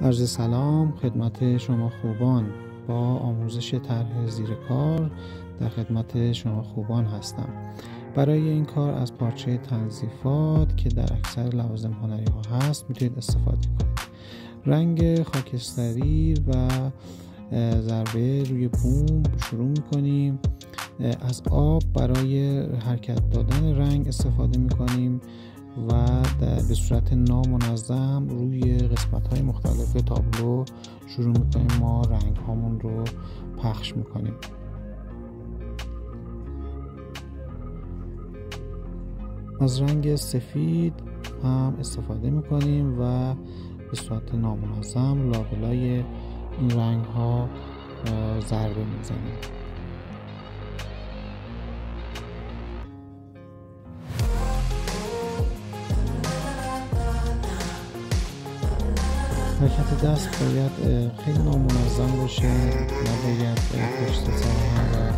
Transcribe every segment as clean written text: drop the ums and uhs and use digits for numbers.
عرض سلام خدمت شما خوبان. با آموزش طرح زیر کار در خدمت شما خوبان هستم. برای این کار از پارچه تنظیفات که در اکثر لوازم هنری ها هست میتونید استفاده کنید. رنگ خاکستری و ضربه روی بوم شروع میکنیم. از آب برای حرکت دادن رنگ استفاده میکنیم و به صورت نامنظم روی قسمت‌های مختلف تابلو شروع میکنیم ما رنگ هامون رو پخش میکنیم. از رنگ سفید هم استفاده میکنیم و به صورت نامنظم لابلای این رنگ ها ضربه میزنیم. حرکت دست باید خیلی نامنظم باشه، نباید پشت سر هم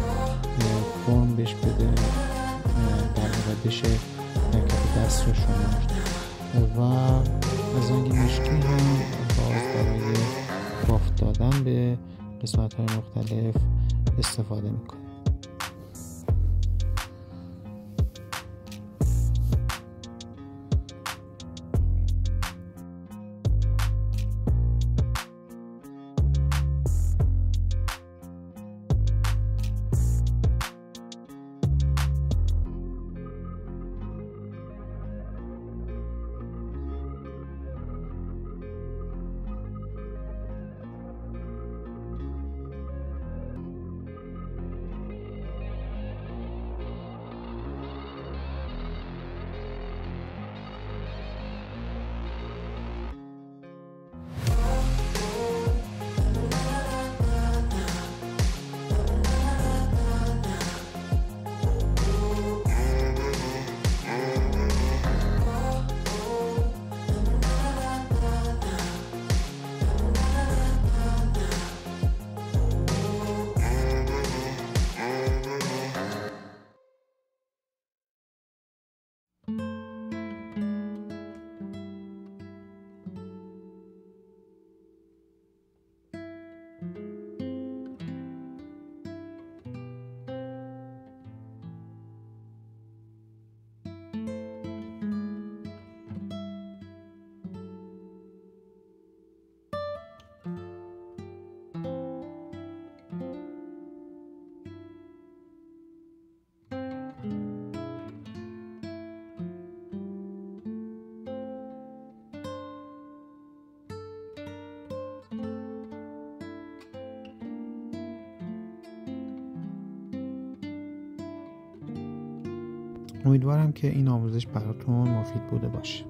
و فرم بهش بده در واقع بشه حرکت دست رو شمرد. و از رنگ مشکی هم باز برای بافت دادن به قسمت های مختلف استفاده میکنیم. امیدوارم که این آموزش براتون مفید بوده باشه.